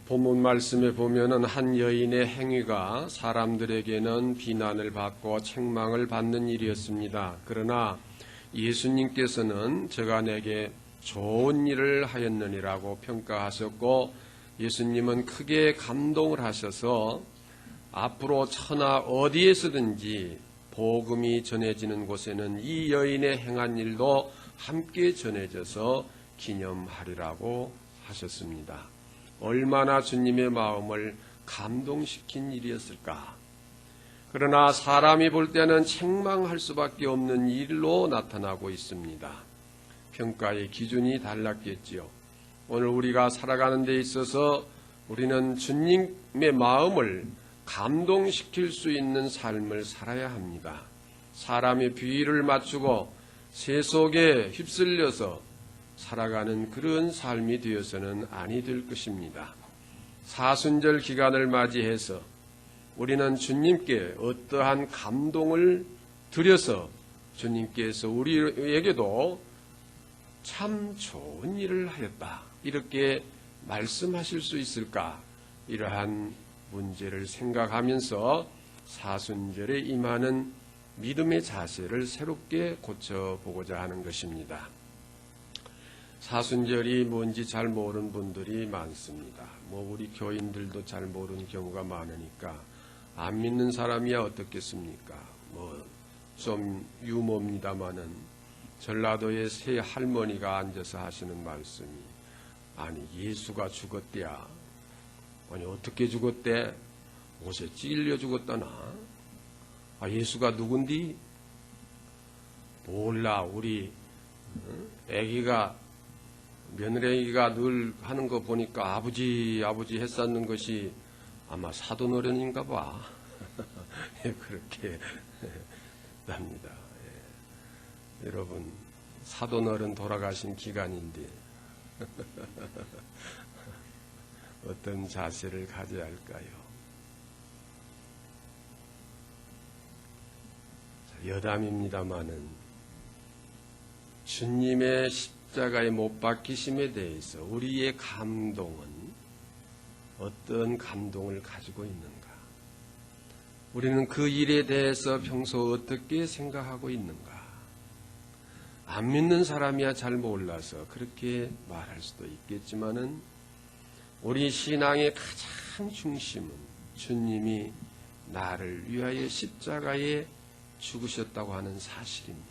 본문 말씀에 보면은 한 여인의 행위가 사람들에게는 비난을 받고 책망을 받는 일이었습니다. 그러나 예수님께서는 저가 내게 좋은 일을 하였느니라고 평가하셨고, 예수님은 크게 감동을 하셔서 앞으로 천하 어디에서든지 복음이 전해지는 곳에는 이 여인의 행한 일도 함께 전해져서 기념하리라고 하셨습니다. 얼마나 주님의 마음을 감동시킨 일이었을까. 그러나 사람이 볼 때는 책망할 수밖에 없는 일로 나타나고 있습니다. 평가의 기준이 달랐겠지요. 오늘 우리가 살아가는 데 있어서 우리는 주님의 마음을 감동시킬 수 있는 삶을 살아야 합니다. 사람의 비위를 맞추고 세속에 휩쓸려서 살아가는 그런 삶이 되어서는 아니 될 것입니다. 사순절 기간을 맞이해서 우리는 주님께 어떠한 감동을 드려서 주님께서 우리에게도 참 좋은 일을 하였다, 이렇게 말씀하실 수 있을까? 이러한 문제를 생각하면서 사순절에 임하는 믿음의 자세를 새롭게 고쳐보고자 하는 것입니다. 사순절이 뭔지 잘 모르는 분들이 많습니다. 우리 교인들도 잘 모르는 경우가 많으니까 안 믿는 사람이야 어떻겠습니까? 좀 유머입니다마는 전라도의 세 할머니가 앉아서 하시는 말씀이, 아니 예수가 죽었대야. 아니 어떻게 죽었대? 옷에 찔려 죽었다나? 예수가 누군디? 몰라. 우리 애기가, 며느리가 늘 하는 거 보니까 아버지 했었는 것이 아마 사돈어른인가 봐. 그렇게 합니다. 여러분, 사돈어른 돌아가신 기간인데 어떤 자세를 가져야 할까요? 여담입니다마는 주님의 십자가에 못 박히심에 대해서 우리의 감동은 어떤 감동을 가지고 있는가? 우리는 그 일에 대해서 평소 어떻게 생각하고 있는가? 안 믿는 사람이야 잘 몰라서 그렇게 말할 수도 있겠지만은 우리 신앙의 가장 중심은 주님이 나를 위하여 십자가에 죽으셨다고 하는 사실입니다.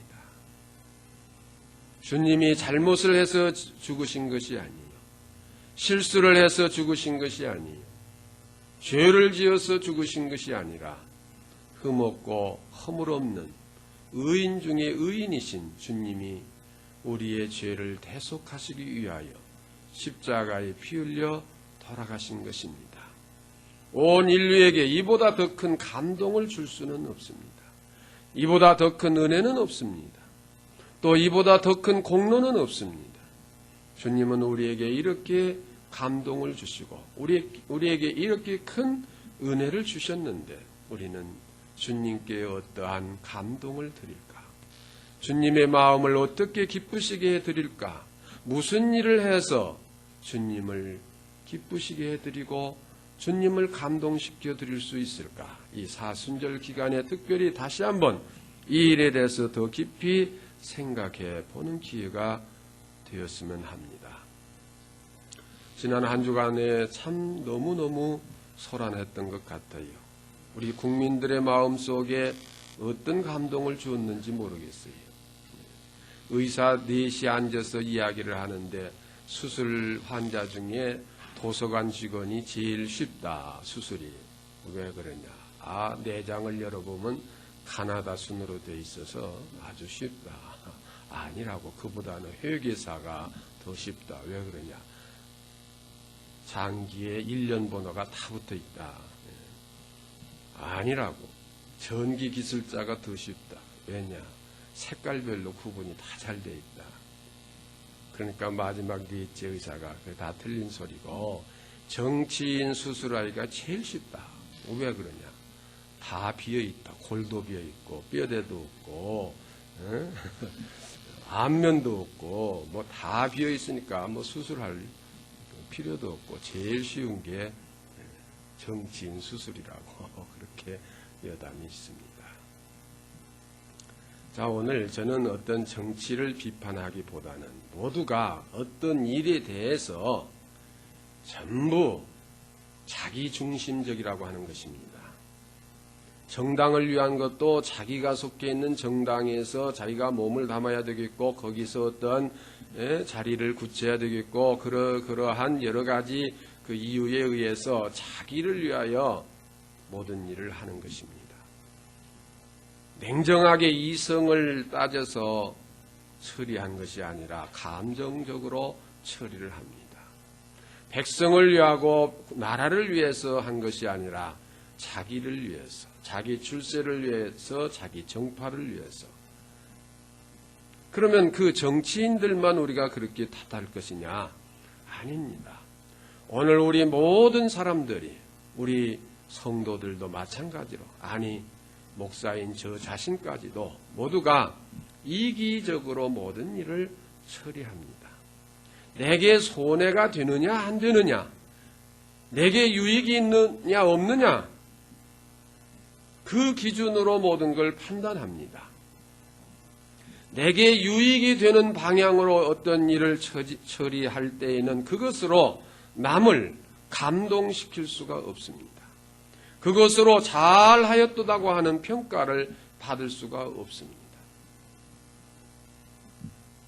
주님이 잘못을 해서 죽으신 것이 아니에요. 실수를 해서 죽으신 것이 아니에요. 죄를 지어서 죽으신 것이 아니라 흠없고 허물 없는 의인 중에 의인이신 주님이 우리의 죄를 대속하시기 위하여 십자가에 피 흘려 돌아가신 것입니다. 온 인류에게 이보다 더 큰 감동을 줄 수는 없습니다. 이보다 더 큰 은혜는 없습니다. 또 이보다 더 큰 공로는 없습니다. 주님은 우리에게 이렇게 감동을 주시고 우리에게 이렇게 큰 은혜를 주셨는데 우리는 주님께 어떠한 감동을 드릴까? 주님의 마음을 어떻게 기쁘시게 해드릴까? 무슨 일을 해서 주님을 기쁘시게 해드리고 주님을 감동시켜 드릴 수 있을까? 이 사순절 기간에 특별히 다시 한번 이 일에 대해서 더 깊이 생각해 보는 기회가 되었으면 합니다. 지난 한 주간에 참 너무너무 소란했던 것 같아요. 우리 국민들의 마음속에 어떤 감동을 주었는지 모르겠어요. 의사 넷이 앉아서 이야기를 하는데 수술 환자 중에 도서관 직원이 제일 쉽다, 수술이. 왜 그러냐? 내장을 열어보면 카나다 순으로 돼 있어서 아주 쉽다. 아니라고. 그보다는 회계사가 더 쉽다. 왜 그러냐? 장기에 1년 번호가 다 붙어 있다. 아니라고. 전기 기술자가 더 쉽다. 왜냐? 색깔별로 구분이 다 잘 돼 있다. 그러니까 마지막 넷째 의사가 그게 다 틀린 소리고, 정치인 수술하기가 제일 쉽다. 왜 그러냐? 다 비어있다. 골도 비어있고 뼈대도 없고 안면도 없고 다 비어있으니까 수술할 필요도 없고 제일 쉬운 게 정치인 수술이라고 그렇게 여담이 있습니다. 자, 오늘 저는 어떤 정치를 비판하기보다는 모두가 어떤 일에 대해서 전부 자기중심적이라고 하는 것입니다. 정당을 위한 것도 자기가 속해 있는 정당에서 자기가 몸을 담아야 되겠고 거기서 어떤 자리를 굳혀야 되겠고 그러한 여러 가지 그 이유에 의해서 자기를 위하여 모든 일을 하는 것입니다. 냉정하게 이성을 따져서 처리한 것이 아니라 감정적으로 처리를 합니다. 백성을 위하고 나라를 위해서 한 것이 아니라 자기를 위해서, 자기 출세를 위해서, 자기 정파를 위해서. 그러면 그 정치인들만 우리가 그렇게 탓할 것이냐? 아닙니다. 오늘 우리 모든 사람들이, 우리 성도들도 마찬가지로, 아니 목사인 저 자신까지도 모두가 이기적으로 모든 일을 처리합니다. 내게 손해가 되느냐 안 되느냐, 내게 유익이 있느냐 없느냐, 그 기준으로 모든 걸 판단합니다. 내게 유익이 되는 방향으로 어떤 일을 처리할 때에는 그것으로 남을 감동시킬 수가 없습니다. 그것으로 잘하였도다고 하는 평가를 받을 수가 없습니다.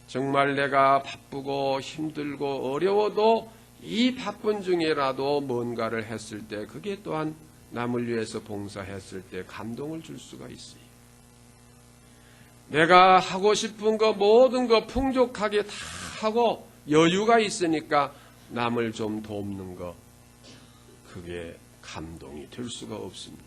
정말 내가 바쁘고 힘들고 어려워도 이 바쁜 중에라도 뭔가를 했을 때 그게 또한 남을 위해서 봉사했을 때 감동을 줄 수가 있어요. 내가 하고 싶은 거 모든 거 풍족하게 다 하고 여유가 있으니까 남을 좀 돕는 거, 그게 감동이 될 수가 없습니다.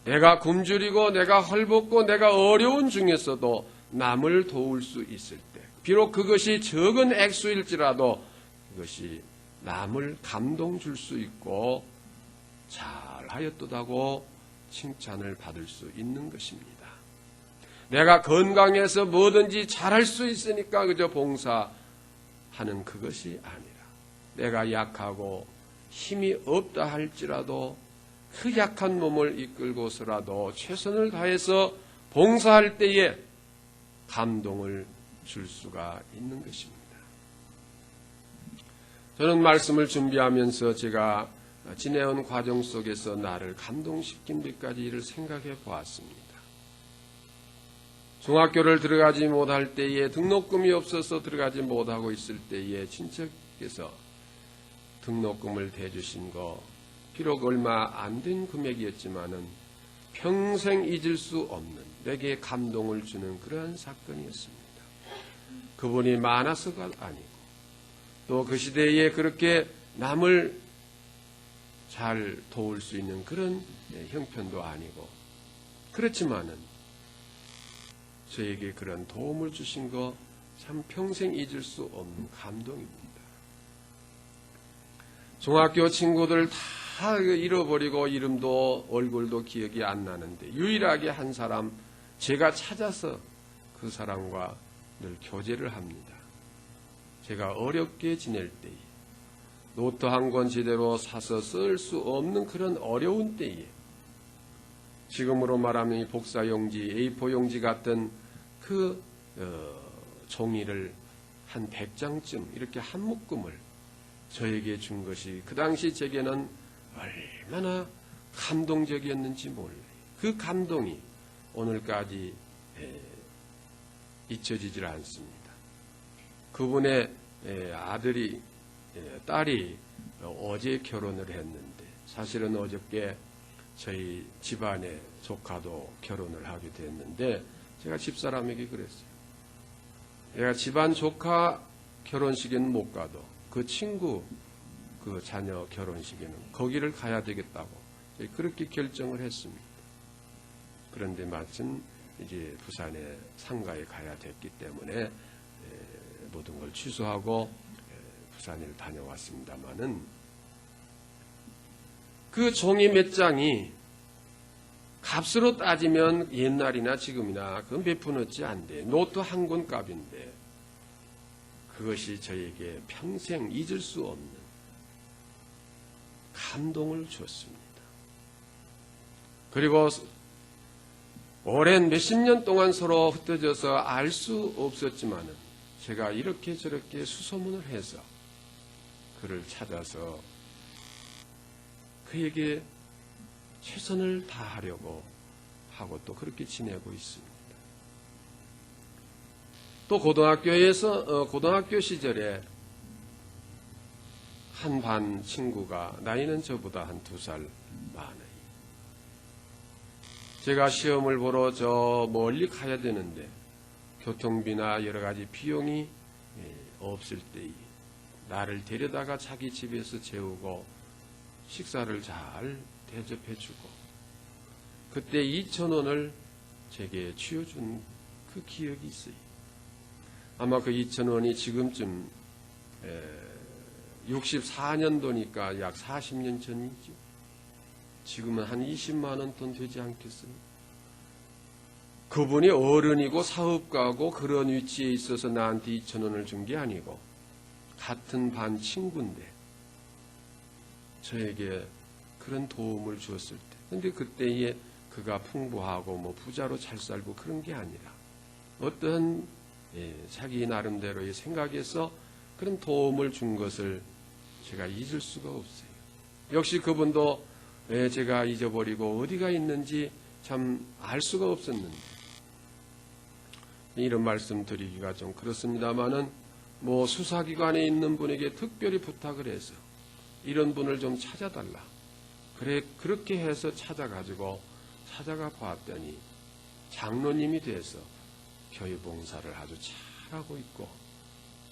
내가 굶주리고 내가 헐벗고 내가 어려운 중에서도 남을 도울 수 있을 때, 비록 그것이 적은 액수일지라도 그것이 남을 감동 줄 수 있고 잘하였도다고 칭찬을 받을 수 있는 것입니다. 내가 건강해서 뭐든지 잘할 수 있으니까 그저 봉사하는 그것이 아니라, 내가 약하고 힘이 없다 할지라도 그 약한 몸을 이끌고서라도 최선을 다해서 봉사할 때에 감동을 줄 수가 있는 것입니다. 저는 말씀을 준비하면서 제가 지내온 과정 속에서 나를 감동시킨 몇 가지를 생각해 보았습니다. 중학교를 들어가지 못할 때에, 등록금이 없어서 들어가지 못하고 있을 때에 친척께서 등록금을 대주신 거, 비록 얼마 안 된 금액이었지만은 평생 잊을 수 없는, 내게 감동을 주는 그러한 사건이었습니다. 그분이 많아서가 아니고 또 그 시대에 그렇게 남을 잘 도울 수 있는 그런 형편도 아니고, 그렇지만은 저에게 그런 도움을 주신 거 참 평생 잊을 수 없는 감동입니다. 중학교 친구들 다 잃어버리고 이름도 얼굴도 기억이 안 나는데 유일하게 한 사람 제가 찾아서 그 사람과 늘 교제를 합니다. 제가 어렵게 지낼 때에, 노트 한 권 제대로 사서 쓸 수 없는 그런 어려운 때에, 지금으로 말하면 이 복사용지, A4 용지 같은 그 종이를 한 100장쯤 이렇게 한 묶음을 저에게 준 것이 그 당시 제게는 얼마나 감동적이었는지 몰라요. 그 감동이 오늘까지 잊혀지질 않습니다. 그분의 아들이, 딸이 어제 결혼을 했는데, 사실은 어저께 저희 집안의 조카도 결혼을 하게 됐는데, 제가 집사람에게 그랬어요. 내가 집안 조카 결혼식에는 못 가도 그 친구 그 자녀 결혼식에는 거기를 가야 되겠다고 그렇게 결정을 했습니다. 그런데 마침 이제 부산에 상가에 가야 됐기 때문에 모든 걸 취소하고 부산을 다녀왔습니다마는, 그 종이 몇 장이 값으로 따지면 옛날이나 지금이나 그 몇 푼어치 안 돼. 노트 한 권 값인데 그것이 저에게 평생 잊을 수 없는 감동을 주었습니다. 그리고 오랜 몇십 년 동안 서로 흩어져서 알 수 없었지만은 제가 이렇게 저렇게 수소문을 해서 그를 찾아서 그에게 최선을 다하려고 하고 또 그렇게 지내고 있습니다. 또 고등학교 시절에 한 반 친구가 나이는 저보다 한 2살 많아요. 제가 시험을 보러 저 멀리 가야 되는데 교통비나 여러 가지 비용이 없을 때에 나를 데려다가 자기 집에서 재우고 식사를 잘 대접해주고 그때 2,000원을 제게 쥐어준 그 기억이 있어요. 아마 그 2,000원이 지금쯤 64년도니까 약 40년 전이죠. 지금은 한 20만 원 돈 되지 않겠습니까? 그분이 어른이고 사업가고 그런 위치에 있어서 나한테 2,000원을 준 게 아니고 같은 반 친구인데 저에게 그런 도움을 주었을 때, 근데 그때에 그가 풍부하고 뭐 부자로 잘 살고 그런 게 아니라 어떤 자기 나름대로의 생각에서 그런 도움을 준 것을 제가 잊을 수가 없어요. 역시 그분도 제가 잊어버리고 어디가 있는지 참 알 수가 없었는데, 이런 말씀 드리기가 좀 그렇습니다만은 뭐 수사기관에 있는 분에게 특별히 부탁을 해서 이런 분을 좀 찾아달라. 그렇게 해서 찾아가 봤더니 장로님이 돼서 교회 봉사를 아주 잘하고 있고,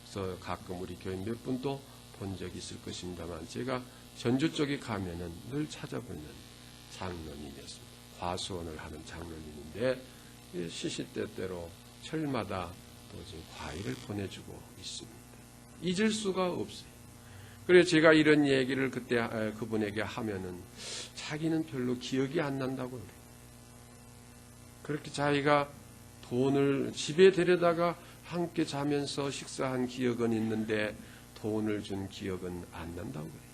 그래서 가끔 우리 교회 몇 분도 본 적이 있을 것입니다만 제가 전주 쪽에 가면은 늘 찾아보는 장로님이었습니다. 과수원을 하는 장로님인데 시시때때로 철마다 또 지금 과일을 보내주고 있습니다. 잊을 수가 없어요. 그래서 제가 이런 얘기를 그때 그분에게 하면은 자기는 별로 기억이 안 난다고 그래요. 그렇게 자기가 돈을 집에 데려다가 함께 자면서 식사한 기억은 있는데 돈을 준 기억은 안 난다고 그래요.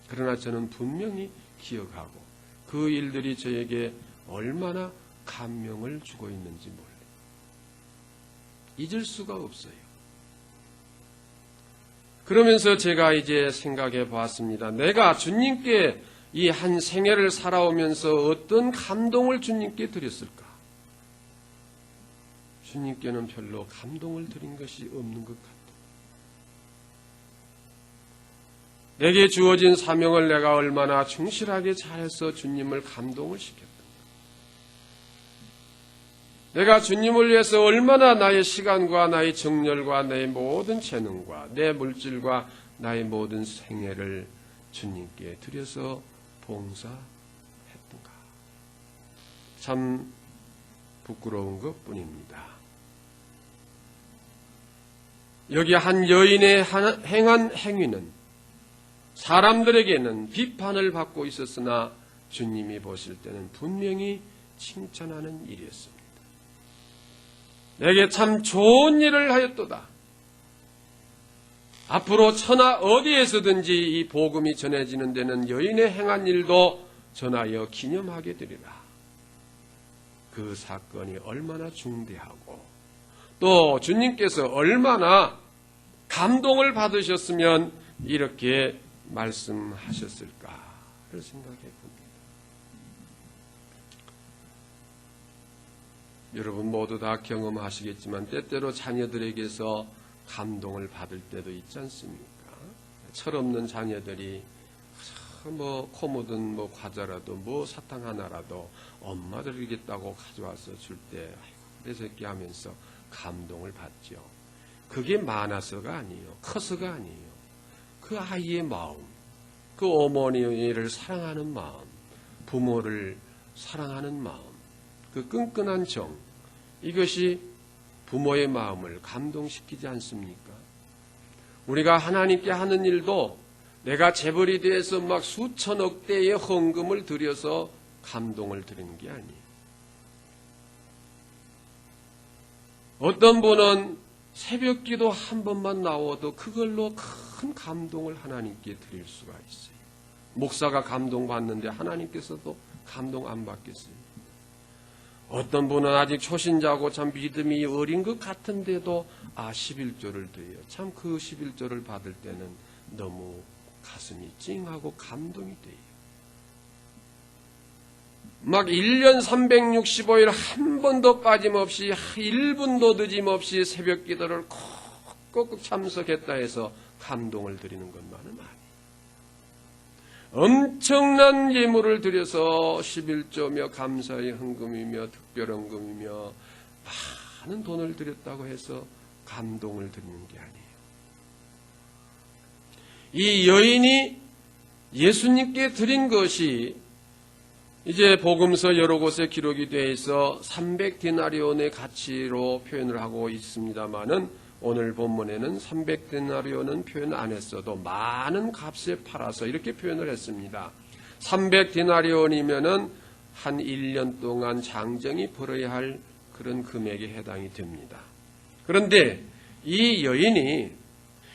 그러나 저는 분명히 기억하고 그 일들이 저에게 얼마나 감명을 주고 있는지 몰라요. 잊을 수가 없어요. 그러면서 제가 이제 생각해 보았습니다. 내가 주님께 이 한 생애를 살아오면서 어떤 감동을 주님께 드렸을까? 주님께는 별로 감동을 드린 것이 없는 것 같아요. 내게 주어진 사명을 내가 얼마나 충실하게 잘해서 주님을 감동을 시켰던가. 내가 주님을 위해서 얼마나 나의 시간과 나의 정열과 나의 모든 재능과 내 물질과 나의 모든 생애를 주님께 드려서 봉사했던가. 참 부끄러운 것뿐입니다. 여기 한 여인의 행한 행위는 사람들에게는 비판을 받고 있었으나 주님이 보실 때는 분명히 칭찬하는 일이었습니다. 내게 참 좋은 일을 하였도다. 앞으로 천하 어디에서든지 이 복음이 전해지는 데는 여인의 행한 일도 전하여 기념하게 되리라. 그 사건이 얼마나 중대하고 또 주님께서 얼마나 감동을 받으셨으면 이렇게 말씀하셨을까를 생각해 봅니다. 여러분 모두 다 경험하시겠지만 때때로 자녀들에게서 감동을 받을 때도 있지 않습니까? 철없는 자녀들이 뭐 코 묻은 뭐 과자라도 뭐 사탕 하나라도 엄마 드리겠다고 가져와서 줄 때 아이고 내 새끼 하면서 감동을 받죠. 그게 많아서가 아니에요. 커서가 아니에요. 그 아이의 마음, 그 어머니를 사랑하는 마음, 부모를 사랑하는 마음, 그 끈끈한 정, 이것이 부모의 마음을 감동시키지 않습니까? 우리가 하나님께 하는 일도 내가 재벌이 돼서 막 수천억 대의 헌금을 들여서 감동을 드리는 게 아니에요. 어떤 분은 새벽기도 한 번만 나와도 그걸로 큰 감동을 하나님께 드릴 수가 있어요. 목사가 감동받는데 하나님께서도 감동 안 받겠어요? 어떤 분은 아직 초신자고 참 믿음이 어린 것 같은데도 11조를 드려요. 참 그 11조를 받을 때는 너무 가슴이 찡하고 감동이 돼요. 막 1년 365일 한 번도 빠짐없이 1분도 늦임없이 새벽 기도를 꼭 참석했다 해서 감동을 드리는 것만은 아니에요. 엄청난 예물을 드려서 11조며 감사의 헌금이며 특별헌금이며 많은 돈을 드렸다고 해서 감동을 드리는 게 아니에요. 이 여인이 예수님께 드린 것이 이제 복음서 여러 곳에 기록이 되어 있어 300데나리온의 가치로 표현을 하고 있습니다마는 오늘 본문에는 300데나리온은 표현 안 했어도 많은 값에 팔아서 이렇게 표현을 했습니다. 300데나리온이면은 한 1년 동안 장정이 벌어야 할 그런 금액에 해당이 됩니다. 그런데 이 여인이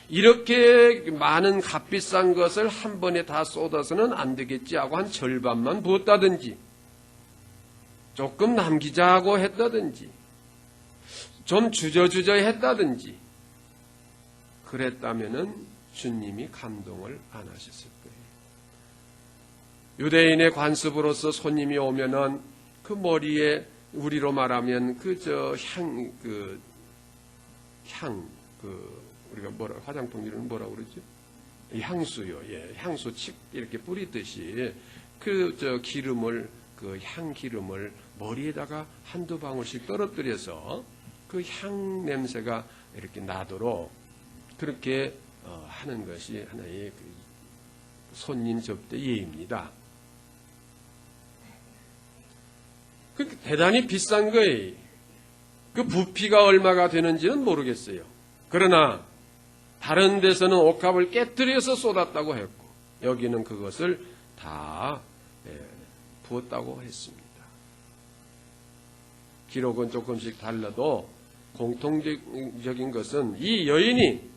이렇게 많은 값비싼 것을 한 번에 다 쏟아서는 안 되겠지 하고 한 절반만 부었다든지 조금 남기자고 했다든지 좀 주저주저 했다든지 그랬다면은 주님이 감동을 안 하셨을 거예요. 유대인의 관습으로서 손님이 오면은 그 머리에 우리로 말하면 우리가 화장품 이름은 뭐라고 그러죠? 향수요. 예, 향수 칙 이렇게 뿌리듯이 기름을 향 기름을 머리에다가 한두 방울씩 떨어뜨려서 그 향 냄새가 이렇게 나도록 그렇게 하는 것이 하나의 손님 접대 예입니다. 대단히 비싼 거예요. 그 부피가 얼마가 되는지는 모르겠어요. 그러나 다른 데서는 옥합을 깨뜨려서 쏟았다고 했고 여기는 그것을 다 부었다고 했습니다. 기록은 조금씩 달라도 공통적인 것은 이 여인이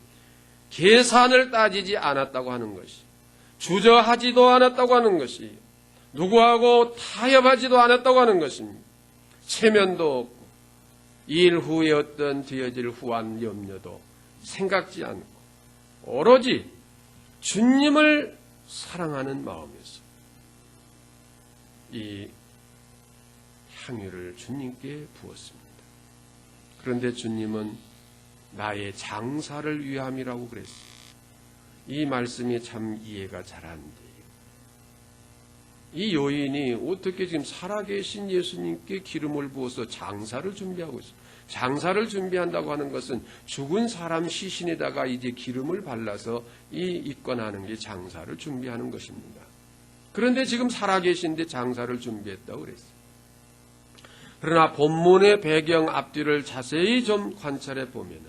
계산을 따지지 않았다고 하는 것이, 주저하지도 않았다고 하는 것이, 누구하고 타협하지도 않았다고 하는 것입니다. 체면도 없고 일 후에 어떤 되어질 후한 염려도 생각지 않고 오로지 주님을 사랑하는 마음에서 이 향유를 주님께 부었습니다. 그런데 주님은 나의 장사를 위함이라고 그랬어요. 이 말씀이 참 이해가 잘 안 돼요. 이 여인이 어떻게 지금 살아계신 예수님께 기름을 부어서 장사를 준비하고 있어요. 장사를 준비한다고 하는 것은 죽은 사람 시신에다가 이제 기름을 발라서 입건하는 게 장사를 준비하는 것입니다. 그런데 지금 살아계신데 장사를 준비했다고 그랬어요. 그러나 본문의 배경 앞뒤를 자세히 좀 관찰해 보면은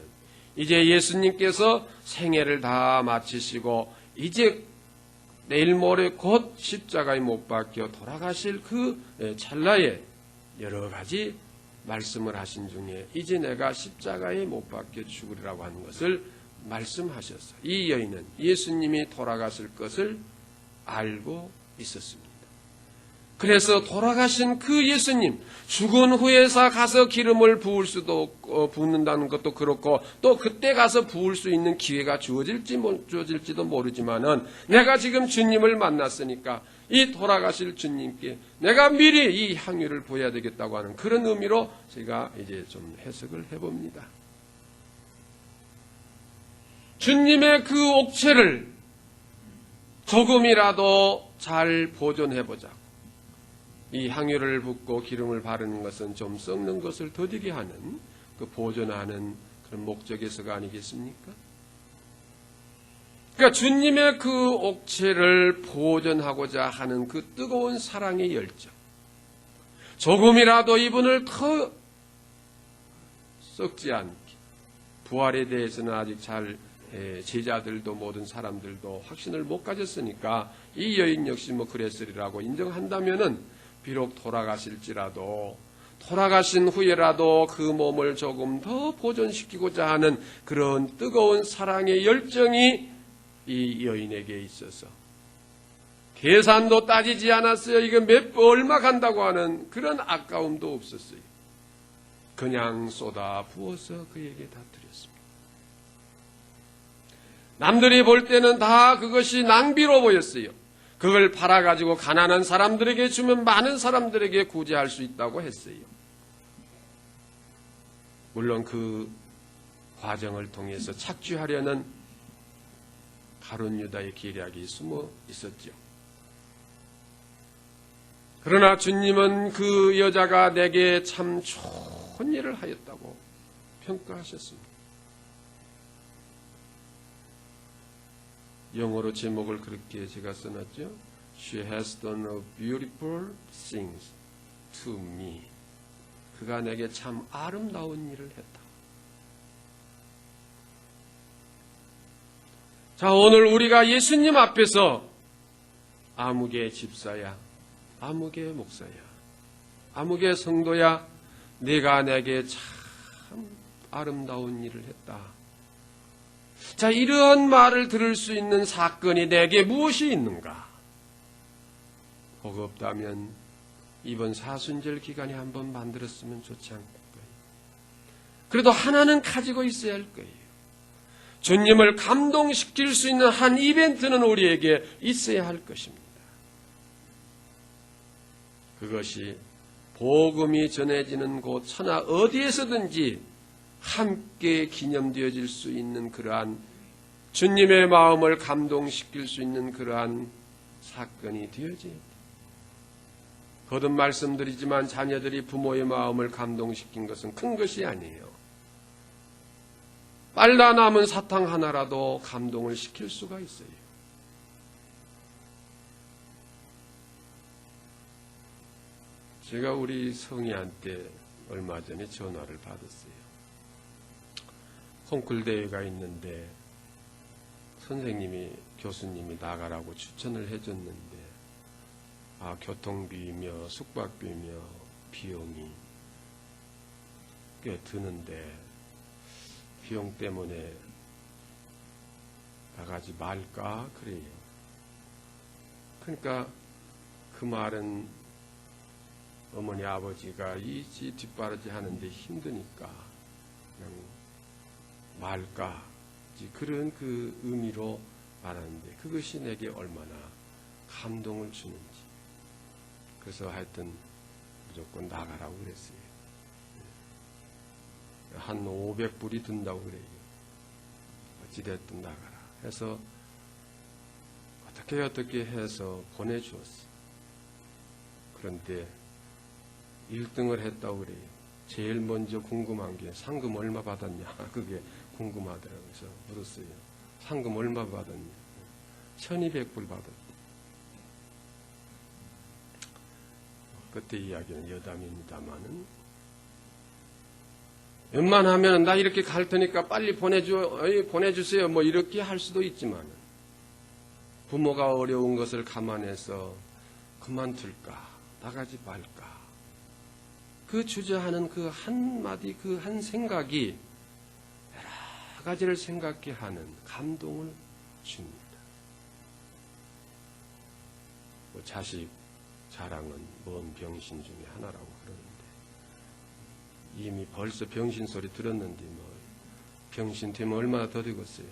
이제 예수님께서 생애를 다 마치시고 이제 내일 모레 곧 십자가에 못 박혀 돌아가실 그 찰나에 여러 가지 말씀을 하신 중에 이제 내가 십자가에 못 박혀 죽으리라고 하는 것을 말씀하셨어요. 이 여인은 예수님이 돌아가실 것을 알고 있었습니다. 그래서 돌아가신 그 예수님, 죽은 후에서 가서 기름을 부을 수도 없고, 붓는다는 것도 그렇고 또 그때 가서 부을 수 있는 기회가 주어질지도 모르지만은 내가 지금 주님을 만났으니까 이 돌아가실 주님께 내가 미리 이 향유를 부어야 되겠다고 하는 그런 의미로 제가 이제 좀 해석을 해봅니다. 주님의 그 옥체를 조금이라도 잘 보존해보자고. 이 향유를 붓고 기름을 바르는 것은 좀 썩는 것을 더디게 하는 그 보존하는 그런 목적에서가 아니겠습니까? 그러니까 주님의 그 옥체를 보존하고자 하는 그 뜨거운 사랑의 열정, 조금이라도 이분을 더 썩지 않게, 부활에 대해서는 아직 잘 제자들도 모든 사람들도 확신을 못 가졌으니까 이 여인 역시 그랬으리라고 인정한다면은 비록 돌아가실지라도 돌아가신 후에라도 그 몸을 조금 더 보존시키고자 하는 그런 뜨거운 사랑의 열정이 이 여인에게 있어서 계산도 따지지 않았어요. 이거 얼마 간다고 하는 그런 아까움도 없었어요. 그냥 쏟아 부어서 그에게 다 드렸습니다. 남들이 볼 때는 다 그것이 낭비로 보였어요. 그걸 팔아가지고 가난한 사람들에게 주면 많은 사람들에게 구제할 수 있다고 했어요. 물론 그 과정을 통해서 착취하려는 가룟 유다의 계략이 숨어 있었죠. 그러나 주님은 그 여자가 내게 참 좋은 일을 하였다고 평가하셨습니다. 영어로 제목을 그렇게 제가 써놨죠. She has done a beautiful things to me. 그가 내게 참 아름다운 일을 했다. 자, 오늘 우리가 예수님 앞에서 아무개 집사야, 아무개 목사야, 아무개 성도야, 네가 내게 참 아름다운 일을 했다. 자, 이러한 말을 들을 수 있는 사건이 내게 무엇이 있는가? 복 없다면 이번 사순절 기간에 한번 만들었으면 좋지 않을까요? 그래도 하나는 가지고 있어야 할 거예요. 주님을 감동시킬 수 있는 한 이벤트는 우리에게 있어야 할 것입니다. 그것이 복음이 전해지는 곳 천하 어디에서든지 함께 기념되어질 수 있는 그러한 주님의 마음을 감동시킬 수 있는 그러한 사건이 되어져야 돼요. 거듭 말씀드리지만 자녀들이 부모의 마음을 감동시킨 것은 큰 것이 아니에요. 빨라 남은 사탕 하나라도 감동을 시킬 수가 있어요. 제가 우리 성희한테 얼마 전에 전화를 받았어요. 콩쿨 대회가 있는데 선생님이 교수님이 나가라고 추천을 해줬는데 교통비며 숙박비며 비용이 꽤 드는데 비용 때문에 나가지 말까 그래요. 그러니까 그 말은 어머니 아버지가 이지 뒷바라지 하는데 힘드니까 그냥 말까 그런 그 의미로 말하는데 그것이 내게 얼마나 감동을 주는지. 그래서 하여튼 무조건 나가라고 그랬어요. 한 500불이 든다고 그래요. 어찌됐든 나가라 해서 어떻게 해서 보내주었어요. 그런데 1등을 했다고 그래요. 제일 먼저 궁금한 게 상금 얼마 받았냐 그게 궁금하더라고요. 그래서 물었어요. 상금 얼마 받았냐. 1200불 받았다. 그때 이야기는 여담입니다만은 웬만하면 나 이렇게 갈 테니까 빨리 보내주세요 뭐 이렇게 할 수도 있지만 부모가 어려운 것을 감안해서 그만둘까 나가지 말까 그 주저하는 그 한마디 그 한 생각이 여러 가지를 생각게 하는 감동을 줍니다. 뭐 자식 자랑은 먼 병신 중에 하나라고 그러는데 이미 벌써 병신 소리 들었는데 뭐 병신 되면 얼마나 더 되겠어요.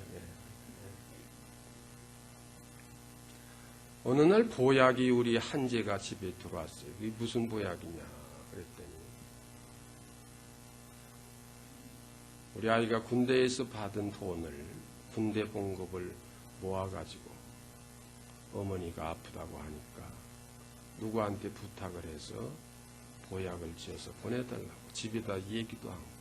어느 날 보약이 우리 한재가 집에 들어왔어요. 이게 무슨 보약이냐 그랬더니 우리 아이가 군대에서 받은 돈을 군대 봉급을 모아가지고 어머니가 아프다고 하니까 누구한테 부탁을 해서 보약을 지어서 보내달라고 집에다 얘기도 하고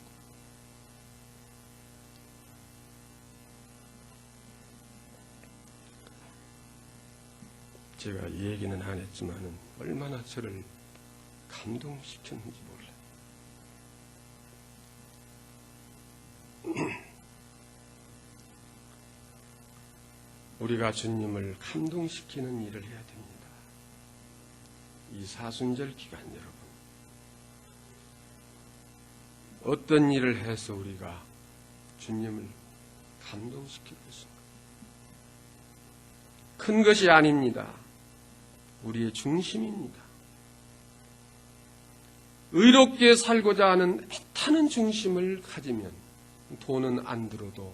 제가 얘기는 안 했지만은 얼마나 저를 감동시켰는지 몰라요. 우리가 주님을 감동시키는 일을 해야 됩니다. 이 사순절 기간 여러분 어떤 일을 해서 우리가 주님을 감동시킬 것인가? 큰 것이 아닙니다. 우리의 중심입니다. 의롭게 살고자 하는 애타는 중심을 가지면 돈은 안 들어도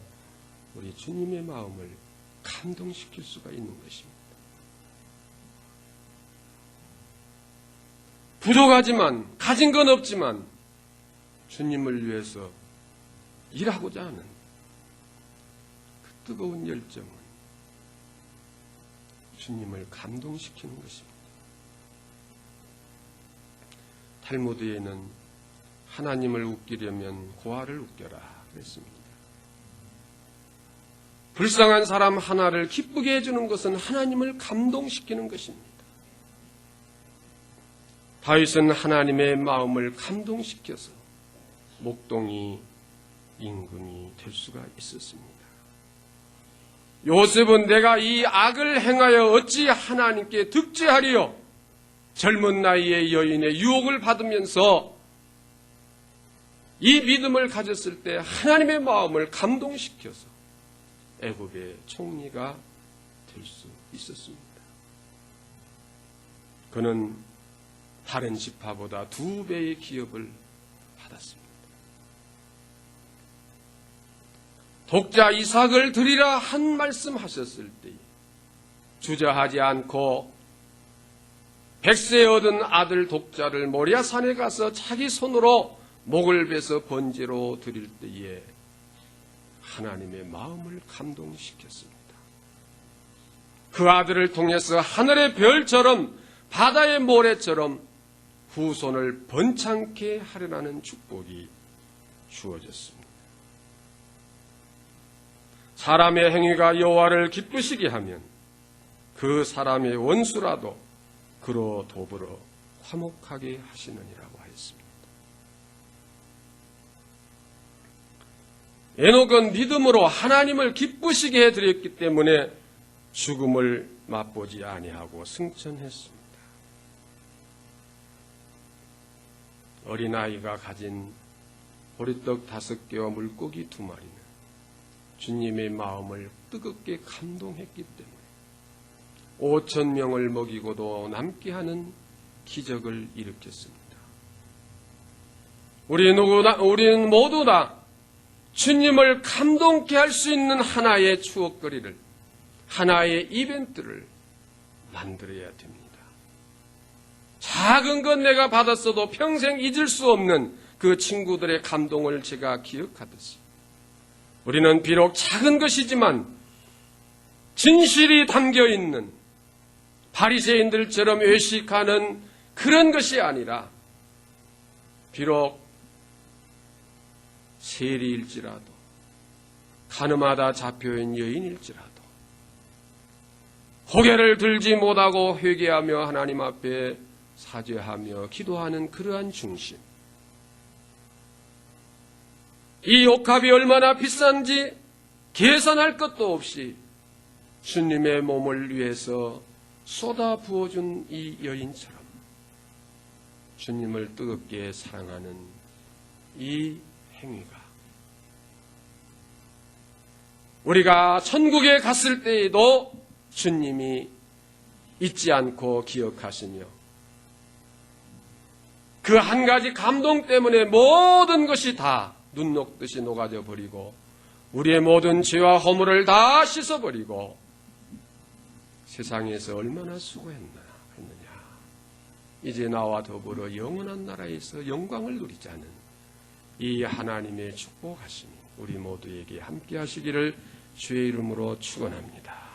우리 주님의 마음을 감동시킬 수가 있는 것입니다. 부족하지만, 가진 건 없지만 주님을 위해서 일하고자 하는 그 뜨거운 열정은 주님을 감동시키는 것입니다. 탈무드에는 하나님을 웃기려면 고아를 웃겨라 그랬습니다. 불쌍한 사람 하나를 기쁘게 해주는 것은 하나님을 감동시키는 것입니다. 다윗은 하나님의 마음을 감동시켜서 목동이 임금이 될 수가 있었습니다. 요셉은 내가 이 악을 행하여 어찌 하나님께 득죄하리요? 젊은 나이에 여인의 유혹을 받으면서 이 믿음을 가졌을 때 하나님의 마음을 감동시켜서 애굽의 총리가 될 수 있었습니다. 그는 다른 지파보다 2배의 기업을 받았습니다. 독자 이삭을 드리라 한 말씀 하셨을 때 주저하지 않고 100세 얻은 아들 독자를 모리아산에 가서 자기 손으로 목을 베서 번제로 드릴 때에 하나님의 마음을 감동시켰습니다. 그 아들을 통해서 하늘의 별처럼 바다의 모래처럼 후손을 번창케 하려는 축복이 주어졌습니다. 사람의 행위가 여호와를 기쁘시게 하면 그 사람의 원수라도 그로 더불어 화목하게 하시느니라고 하였습니다. 에녹은 믿음으로 하나님을 기쁘시게 해드렸기 때문에 죽음을 맛보지 아니하고 승천했습니다. 어린아이가 가진 보리떡 5개와 물고기 2마리는 주님의 마음을 뜨겁게 감동했기 때문에 5,000명을 먹이고도 남게 하는 기적을 일으켰습니다. 우리는 모두 다 주님을 감동케 할 수 있는 하나의 추억거리를, 하나의 이벤트를 만들어야 됩니다. 작은 건 내가 받았어도 평생 잊을 수 없는 그 친구들의 감동을 제가 기억하듯이 우리는 비록 작은 것이지만 진실이 담겨있는 바리새인들처럼 외식하는 그런 것이 아니라 비록 세리일지라도 가늠하다 잡혀온 여인일지라도 고개를 들지 못하고 회개하며 하나님 앞에 사죄하며 기도하는 그러한 중심. 이 옥합이 얼마나 비싼지 계산할 것도 없이 주님의 몸을 위해서 쏟아 부어준 이 여인처럼 주님을 뜨겁게 사랑하는 이 행위가 우리가 천국에 갔을 때에도 주님이 잊지 않고 기억하시며 그 한 가지 감동 때문에 모든 것이 다 눈 녹듯이 녹아져 버리고 우리의 모든 죄와 허물을 다 씻어버리고 세상에서 얼마나 수고했느냐 이제 나와 더불어 영원한 나라에서 영광을 누리자는 이 하나님의 축복하심이 우리 모두에게 함께 하시기를 주의 이름으로 축원합니다.